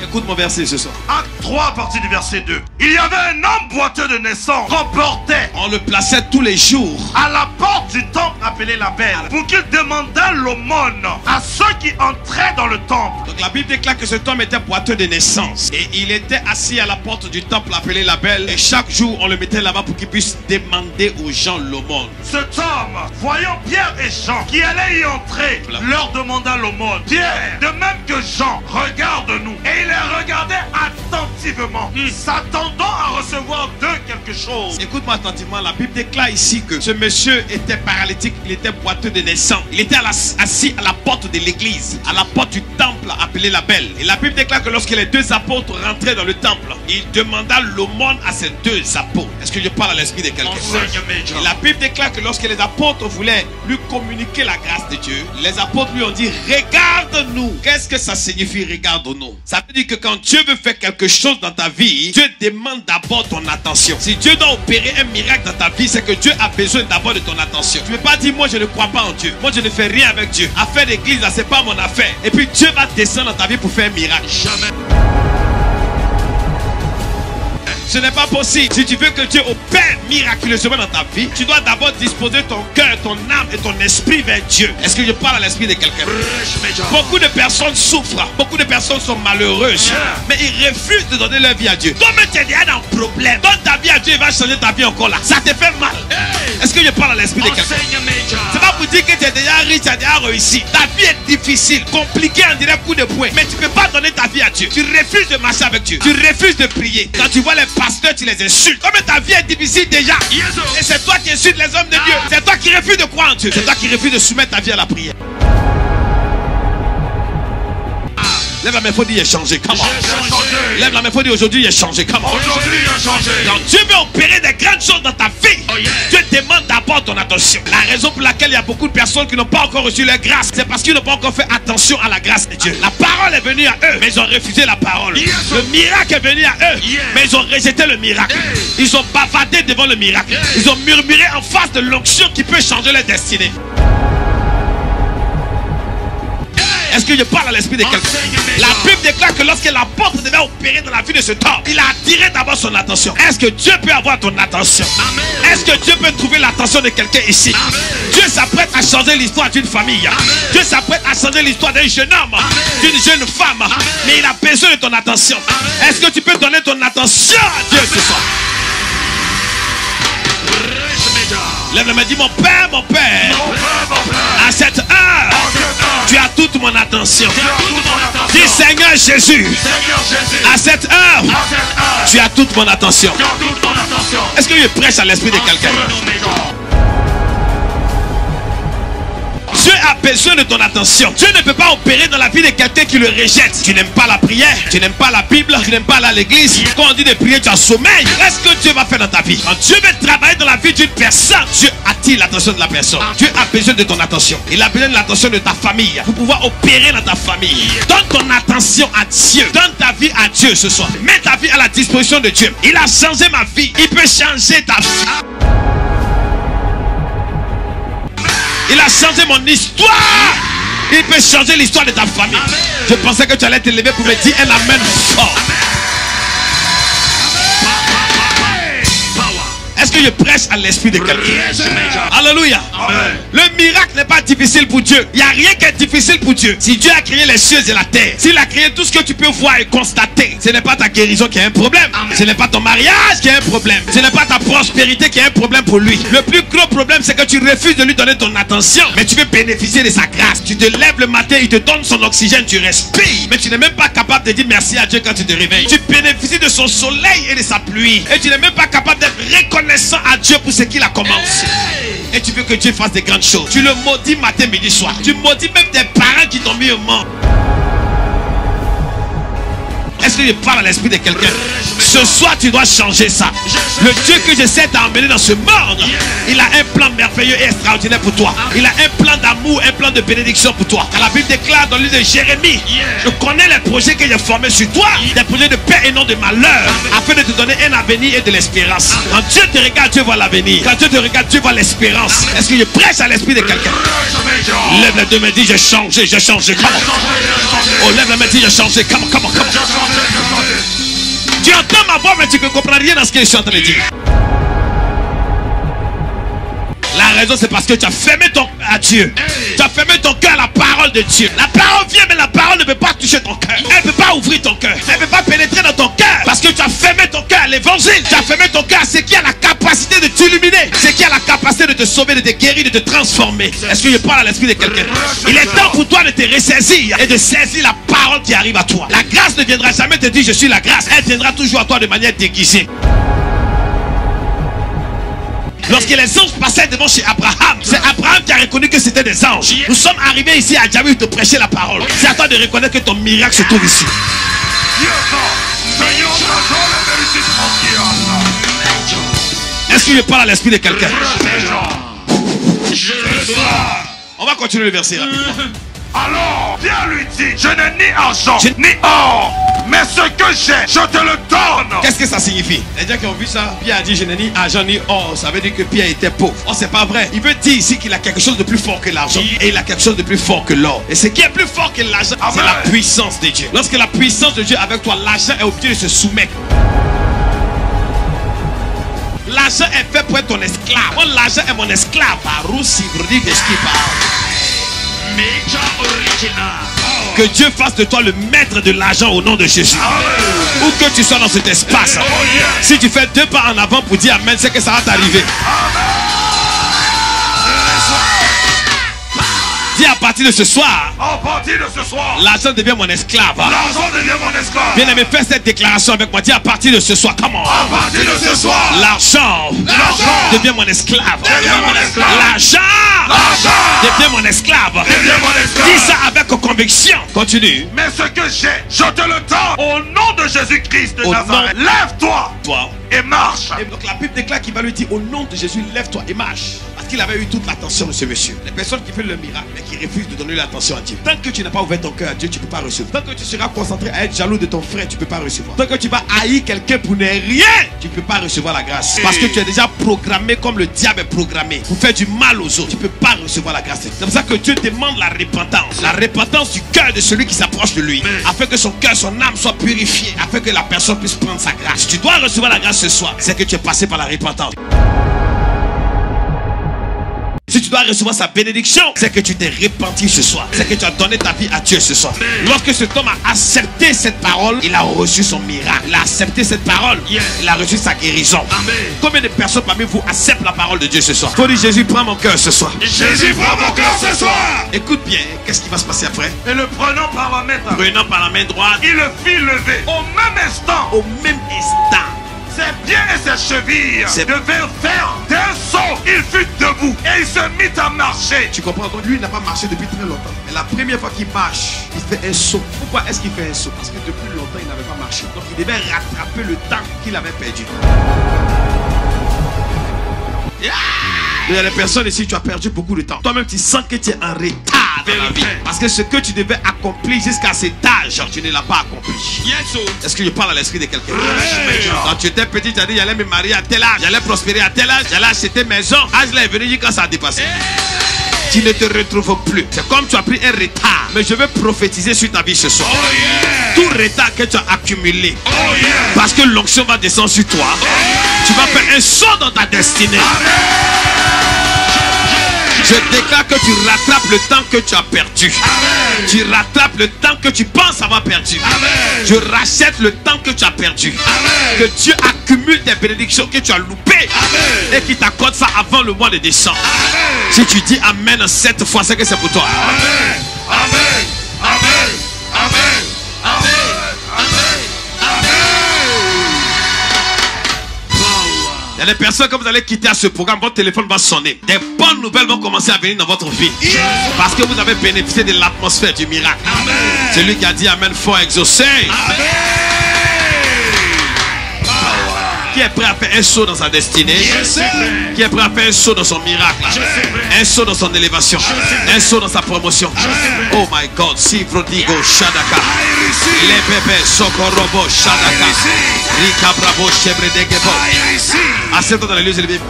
Écoute mon verset ce soir. Acte 3, partie du verset 2. Il y avait un homme boiteux de naissance qu'on portait. On le plaçait tous les jours À la porte du temple appelé la Belle, pour qu'il demandât l'aumône à ceux qui entraient dans le temple. Donc la Bible déclare que cet homme était boiteux de naissance. Et il était assis à la porte du temple appelé la Belle. Et chaque jour on le mettait là-bas pour qu'il puisse demander aux gens l'aumône. Cet homme, voyant Pierre et Jean qui allaient y entrer, leur demanda l'aumône. Pierre, de même que Jean, regarde-nous. Et il les regardait attentivement, s'attendant à recevoir d'eux quelque chose. Écoute-moi attentivement, la Bible déclare ici que ce monsieur était paralytique, il était boiteux de naissance. Il était assis à la porte de l'église, à la porte du temple appelé la Belle. Et la Bible déclare que lorsque les deux apôtres rentraient dans le temple, il demanda l'aumône à ces deux apôtres. Est-ce que je parle à l'esprit de quelqu'un? Et la Bible déclare que lorsque les apôtres voulaient lui communiquer la grâce de Dieu, les apôtres lui ont dit regarde-nous. Qu'est-ce que ça signifie regarde-nous? Ça veut dire que quand Dieu veut faire quelque chose dans ta vie, Dieu demande d'abord ton attention. Si Dieu doit opérer un miracle dans ta vie, c'est que Dieu a besoin d'abord de ton attention. Tu ne peux pas dire moi je ne crois pas en Dieu, moi je ne fais rien avec Dieu. Affaire d'église, là c'est pas mon affaire. Et puis Dieu va descendre dans ta vie pour faire un miracle. Jamais. Ce n'est pas possible. Si tu veux que Dieu opère miraculeusement dans ta vie, tu dois d'abord disposer ton cœur, ton âme et ton esprit vers Dieu. Est-ce que je parle à l'esprit de quelqu'un? Beaucoup de personnes souffrent, beaucoup de personnes sont malheureuses, mais ils refusent de donner leur vie à Dieu. Toi-même tu es déjà dans un problème. Donne ta vie à Dieu, il va changer ta vie encore là. Ça te fait mal. Est-ce que je parle à l'esprit de quelqu'un? C'est pas pour dire que tu es déjà riche, tu as déjà réussi. Ta vie est difficile, compliquée, on dirait coup de poing. Mais tu ne peux pas donner ta vie à Dieu. Tu refuses de marcher avec Dieu. Tu refuses de prier. Quand tu vois les pasteurs, tu les insultes. Comme ta vie est difficile déjà. Et c'est toi qui insultes les hommes de Dieu. C'est toi qui refuses de croire en Dieu. C'est toi qui refuses de soumettre ta vie à la prière. Lève la main, il faut dire il a changé. Comment? Lève la main, il faut dire aujourd'hui il a changé. Comment? Aujourd'hui il a changé. Quand Dieu veut opérer des grandes choses dans ta vie, Dieu demande d'abord ton attention. La raison pour laquelle il y a beaucoup de personnes qui n'ont pas encore reçu la grâce, c'est parce qu'ils n'ont pas encore fait attention à la grâce de Dieu. La parole est venue à eux, mais ils ont refusé la parole. Le miracle est venu à eux, mais ils ont rejeté le miracle. Ils ont bavardé devant le miracle. Ils ont murmuré en face de l'onction qui peut changer leur destinée. Est-ce que je parle à l'esprit de quelqu'un? La Bible déclare que lorsque l'apôtre devait opérer dans la vie de ce temps, il a attiré d'abord son attention. Est-ce que Dieu peut avoir ton attention? Est-ce que Dieu peut trouver l'attention de quelqu'un ici? Dieu s'apprête à changer l'histoire d'une famille. Dieu s'apprête à changer l'histoire d'un jeune homme, d'une jeune femme. Mais il a besoin de ton attention. Est-ce que tu peux donner ton attention à Dieu ce soir? Lève la main, dis mon Père, à cette heure, tu as toute mon attention. Dis Seigneur Jésus, à cette heure, tu as toute mon attention. Est-ce que je prêche à l'esprit de quelqu'un? Dieu a besoin de ton attention. Dieu ne peut pas opérer dans la vie de quelqu'un qui le rejette. Tu n'aimes pas la prière, tu n'aimes pas la Bible, tu n'aimes pas aller à l'église. Quand on dit de prier, tu as sommeil. Qu'est-ce que Dieu va faire dans ta vie? Quand Dieu veut travailler dans la vie d'une personne, Dieu attire l'attention de la personne. Dieu a besoin de ton attention. Il a besoin de l'attention de ta famille pour pouvoir opérer dans ta famille. Donne ton attention à Dieu. Donne ta vie à Dieu ce soir. Mets ta vie à la disposition de Dieu. Il a changé ma vie. Il peut changer ta vie. Il a changé mon histoire. Il peut changer l'histoire de ta famille. Je pensais que tu allais te lever pour me dire un amen fort. Est-ce que je prêche à l'esprit de quelqu'un? Alléluia. Le miracle n'est pas difficile pour Dieu. Il n'y a rien qui est difficile pour Dieu. Si Dieu a créé les cieux et la terre, s'il a créé tout ce que tu peux voir et constater, ce n'est pas ta guérison qui a un problème. Ce n'est pas ton mariage qui a un problème. Ce n'est pas ta prospérité qui a un problème pour lui. Le plus gros problème, c'est que tu refuses de lui donner ton attention. Mais tu veux bénéficier de sa grâce. Tu te lèves le matin, il te donne son oxygène, tu respires. Mais tu n'es même pas capable de dire merci à Dieu quand tu te réveilles. Tu bénéficies de son soleil et de sa pluie. Et tu n'es même pas capable d'être reconnaissant à Dieu pour ce qu'il a commencé. Et tu veux que Dieu fasse des grandes choses. Tu le maudis matin, midi, soir. Tu maudis même tes parents qui t'ont mis au monde. Est-ce que je parle à l'esprit de quelqu'un? Ce soir, tu dois changer ça. Le Dieu que j'essaie d'emmener dans ce monde, il a un plan merveilleux et extraordinaire pour toi. Il a un plan d'amour, un plan de bénédiction pour toi. Quand la Bible déclare dans le livre de Jérémie, je connais les projets que j'ai formés sur toi, des projets de paix et non de malheur, afin de te donner un avenir et de l'espérance. Quand Dieu te regarde, Dieu voit l'avenir. Quand Dieu te regarde, Dieu voit l'espérance. Est-ce que je prêche à l'esprit de quelqu'un? Lève les deux mains, dis j'ai changé, j'ai changé. Comment? Oh, lève la main, dis j'ai changé. Comment? Tu entends ma voix, mais tu ne comprends rien dans ce que je suis en train de dire. La raison, c'est parce que tu as fermé ton cœur à Dieu. Tu as fermé ton cœur à la parole de Dieu. La parole vient, mais la parole ne peut pas toucher ton cœur. Elle ne peut pas ouvrir ton cœur. Elle ne peut pas pénétrer dans ton cœur. Parce que tu as fermé ton cœur à l'évangile. Tu as fermé ton cœur à ce qui a la capacité de t'illuminer. Ce qui a la capacité de te sauver, de te guérir, de te transformer. Est-ce que je parle à l'esprit de quelqu'un? Il est temps pour toi de te ressaisir et de saisir la parole qui arrive à toi. La grâce ne viendra jamais te dire je suis la grâce. Elle viendra toujours à toi de manière déguisée. Lorsque les anges passaient devant chez Abraham, c'est Abraham qui a reconnu que c'était des anges. Nous sommes arrivés ici à Djamil te prêcher la parole. C'est à toi de reconnaître que ton miracle se trouve ici. Est-ce que je parle à l'esprit de quelqu'un? On va continuer le verset rapidement. Alors, Pierre lui dit, je n'ai ni argent, ni or, mais ce que j'ai, je te le donne. Qu'est-ce que ça signifie? Les gens qui ont vu ça, Pierre a dit, je n'ai ni argent ni or. Ça veut dire que Pierre était pauvre. Oh, c'est pas vrai. Il veut dire ici qu'il a quelque chose de plus fort que l'argent. Et il a quelque chose de plus fort que l'or. Et ce qui est plus fort que l'argent, c'est la puissance de Dieu. Lorsque la puissance de Dieu est avec toi, l'argent est obligé de se soumettre. L'argent est fait pour être ton esclave. Moi, l'argent est mon esclave. Que Dieu fasse de toi le maître de l'argent au nom de Jésus. Où que tu sois dans cet espace, si tu fais 2 pas en avant pour dire Amen, c'est que ça va t'arriver. Dis à partir de ce soir, l'argent devient mon esclave. Bien aimé, fais cette déclaration avec moi. Dis à partir de ce soir, comment? À partir de ce soir, l'argent devient mon esclave. L'argent devient mon esclave. Dis ça avec conviction. Continue. Mais ce que j'ai, je te le donne au nom de Jésus-Christ de Nazareth. Lève-toi et marche. Et donc la Bible déclare qu'il va lui dire au nom de Jésus, lève-toi et marche. Parce qu'il avait eu toute l'attention de ce monsieur. Les personnes qui font le miracle mais qui refusent de donner l'attention à Dieu. Tant que tu n'as pas ouvert ton cœur à Dieu, tu ne peux pas recevoir. Tant que tu seras concentré à être jaloux de ton frère, tu ne peux pas recevoir. Tant que tu vas haïr quelqu'un pour ne rien, tu ne peux pas recevoir la grâce. Parce que tu es déjà programmé comme le diable est programmé pour faire du mal aux autres. Tu ne peux pas recevoir la grâce. C'est pour ça que Dieu demande la repentance. La repentance du cœur de celui qui s'approche de lui. Afin que son cœur, son âme soit purifiée. Afin que la personne puisse prendre sa grâce. Si tu dois recevoir la grâce ce soir, c'est que tu es passé par la repentance. Si tu dois recevoir sa bénédiction, c'est que tu t'es repenti ce soir. C'est que tu as donné ta vie à Dieu ce soir. Lorsque cet homme a accepté cette parole, il a reçu son miracle. Il a accepté cette parole, il a reçu sa guérison. Amen. Combien de personnes parmi vous acceptent la parole de Dieu ce soir? Faut dire Jésus, prends mon cœur ce soir. Jésus, prends mon cœur ce soir. Écoute bien, qu'est-ce qui va se passer après? Et le prenant par la main droite, il le fit lever. Au même instant, ses pieds et ses chevilles devinrent fermes. D'un saut, il fut debout et il se mit à marcher. Tu comprends? Donc lui, il n'a pas marché depuis très longtemps. Mais la première fois qu'il marche, il fait un saut. Pourquoi est-ce qu'il fait un saut? Parce que depuis longtemps, il n'avait pas marché. Donc il devait rattraper le temps qu'il avait perdu. Il y a des personnes ici, tu as perdu beaucoup de temps. Toi-même, tu sens que tu es en retard dans la vie. Parce que ce que tu devais accomplir jusqu'à cet âge, tu ne l'as pas accompli. Est-ce que je parle à l'esprit de quelqu'un? Quand tu étais petit, tu as dit, j'allais me marier à tel âge, j'allais prospérer à tel âge, j'allais acheter maison. Âge là est venu quand ça a dépassé. Tu ne te retrouves plus. C'est comme tu as pris un retard. Mais je veux prophétiser sur ta vie ce soir. Tout retard que tu as accumulé. Parce que l'onction va descendre sur toi. Tu vas faire un saut dans ta destinée. Je déclare que tu rattrapes le temps que tu as perdu. Amen. Tu rattrapes le temps que tu penses avoir perdu. Amen. Je rachète le temps que tu as perdu. Amen. Que Dieu accumule des bénédictions que tu as loupées. Amen. Et qu'il t'accorde ça avant le mois de décembre. Amen. Si tu dis Amen cette fois, c'est que c'est pour toi. Amen. Amen. Amen. Amen. Amen. Il y a des personnes, quand vous allez quitter à ce programme, votre téléphone va sonner. Des bonnes nouvelles vont commencer à venir dans votre vie. Parce que vous avez bénéficié de l'atmosphère du miracle. Amen. Celui qui a dit Amen, fort exaucé. Amen. Qui est prêt à faire un saut dans sa destinée? Qui est prêt à faire un saut dans son miracle? Un saut dans son élévation? Un saut dans sa promotion? Oh my God, si Vrodigo Shadaka, les bébés Sokorobo Shadaka, Rika Bravo Chebredegebo. Accepte dans les lieux élevés.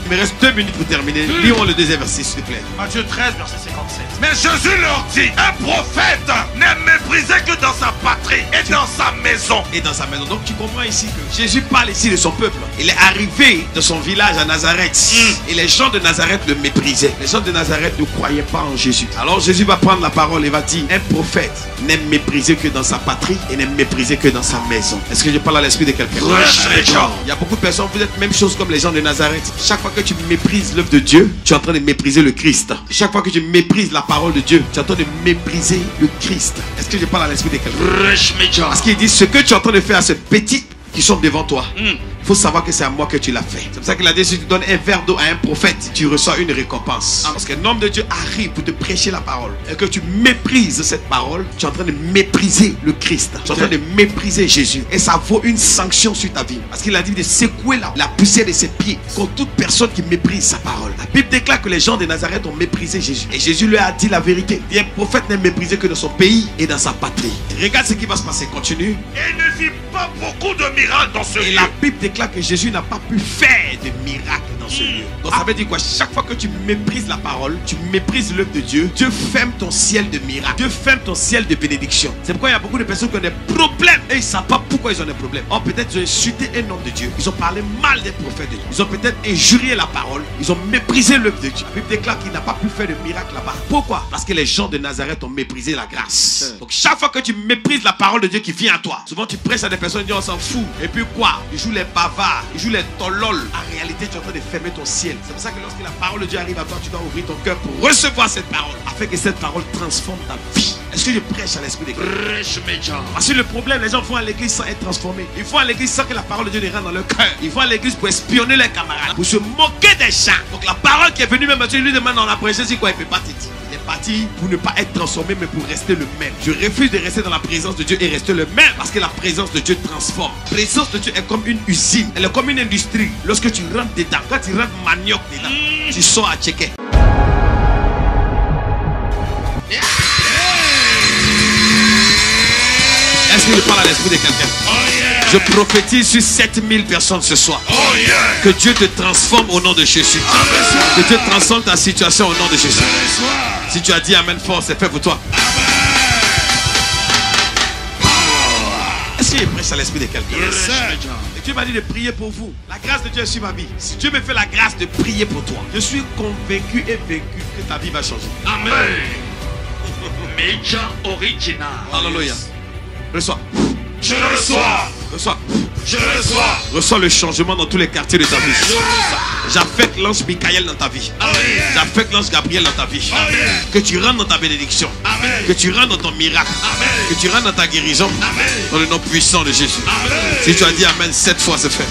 Il me reste 2 minutes pour terminer. Lisons le deuxième verset, s'il te plaît. Matthieu 13, verset 57. Mais Jésus leur dit, un prophète n'est méprisé méprisé que dans sa patrie et dans sa maison. Et dans sa maison. Donc tu comprends ici que Jésus parle ici de son peuple. Il est arrivé de son village à Nazareth. Et les gens de Nazareth le méprisaient. Les gens de Nazareth ne croyaient pas en Jésus. Alors Jésus va prendre la parole et va dire, un prophète n'aime mépriser que dans sa patrie et n'aime mépriser que dans sa maison. Est-ce que je parle à l'esprit de quelqu'un? Il y a beaucoup de personnes, vous êtes même chose comme les gens de Nazareth. Chaque fois que tu méprises l'œuvre de Dieu, tu es en train de mépriser le Christ. Chaque fois que tu méprises la parole de Dieu, tu es en train de mépriser le Christ. Est-ce que je parle à l'esprit de quelqu'un? Parce qu'il dit, ce que tu es en train de faire à ce petit qui sont devant toi, il faut savoir que c'est à moi que tu l'as fait. C'est pour ça qu'il a dit, si tu donnes un verre d'eau à un prophète, tu reçois une récompense. Parce qu'un homme de Dieu arrive pour te prêcher la parole et que tu méprises cette parole, tu es en train de mépriser le Christ. Tu es en train de mépriser Jésus. Et ça vaut une sanction sur ta vie. Parce qu'il a dit de secouer la poussière de ses pieds contre toute personne qui méprise sa parole. La Bible déclare que les gens de Nazareth ont méprisé Jésus. Et Jésus leur a dit la vérité. Et un prophète n'est méprisé que dans son pays et dans sa patrie. Regarde ce qui va se passer. Continue. Et ne vit pas beaucoup de miracles dans ce lieu. Et la Bible déclare que Jésus n'a pas pu faire de miracles dans ce lieu. Donc ça veut dire quoi? Chaque fois que tu méprises la parole, tu méprises l'œuvre de Dieu, Dieu ferme ton ciel de miracles. Dieu ferme ton ciel de bénédiction. C'est pourquoi il y a beaucoup de personnes qui ont des problèmes et ils ne savent pas pourquoi ils ont des problèmes. Or peut-être ils ont insulté un homme de Dieu. Ils ont parlé mal des prophètes de Dieu. Ils ont peut-être injurié la parole. Ils ont méprisé l'œuvre de Dieu. La Bible déclare qu'il n'a pas pu faire de miracle là-bas. Pourquoi? Parce que les gens de Nazareth ont méprisé la grâce. Donc chaque fois que tu méprises la parole de Dieu qui vient à toi, souvent tu prêches à des personnes et disent on s'en fout. Et puis quoi? Ils jouent les bavards, ils jouent les tolol. En réalité, tu es en train de fermer ton ciel. C'est pour ça que lorsque la parole de Dieu arrive à toi, tu dois ouvrir ton cœur pour recevoir cette parole, afin que cette parole transforme ta vie. Est-ce que je prêche à l'esprit de Dieu? Parce que le problème, les gens vont à l'église sans être transformés. Ils vont à l'église sans que la parole de Dieu ne rentre dans leur cœur. Ils vont à l'église pour espionner leurs camarades, pour se moquer des gens. Donc la parole qui est venue, même Dieu lui demande dans la prêcher, c'est quoi? Il ne peut pas te dire. Il est parti pour ne pas être transformé, mais pour rester le même. Je refuse de rester dans la présence de Dieu et rester le même, parce que la présence de Dieu transforme. La présence de Dieu est comme une usine, elle est comme une industrie. Lorsque tu rentres dedans, quand tu rentres manioc dedans, tu sors à checker. Est-ce que je parle à l'esprit de quelqu'un? Je prophétise sur 7000 personnes ce soir. Que Dieu te transforme au nom de Jésus. Que Dieu transforme ta situation au nom de Jésus. Si tu as dit Amen fort, c'est fait pour toi. Est-ce que je prêche à l'esprit de quelqu'un? Et Dieu m'a dit de prier pour vous. La grâce de Dieu est sur ma vie. Si Dieu me fait la grâce de prier pour toi, je suis convaincu et vaincu que ta vie va changer. Amen. Major original. Alléluia. Reçois. Je reçois. Reçois. Je reçois. Reçois le changement dans tous les quartiers de ta vie. J'affecte l'ange Michael dans ta vie. J'affecte l'ange Gabriel dans ta vie. Amen. Que tu rentres dans ta bénédiction. Amen. Que tu rentres dans ton miracle. Amen. Que tu rentres dans ta guérison. Amen. Dans le nom puissant de Jésus. Amen. Si tu as dit Amen 7 fois, c'est fait.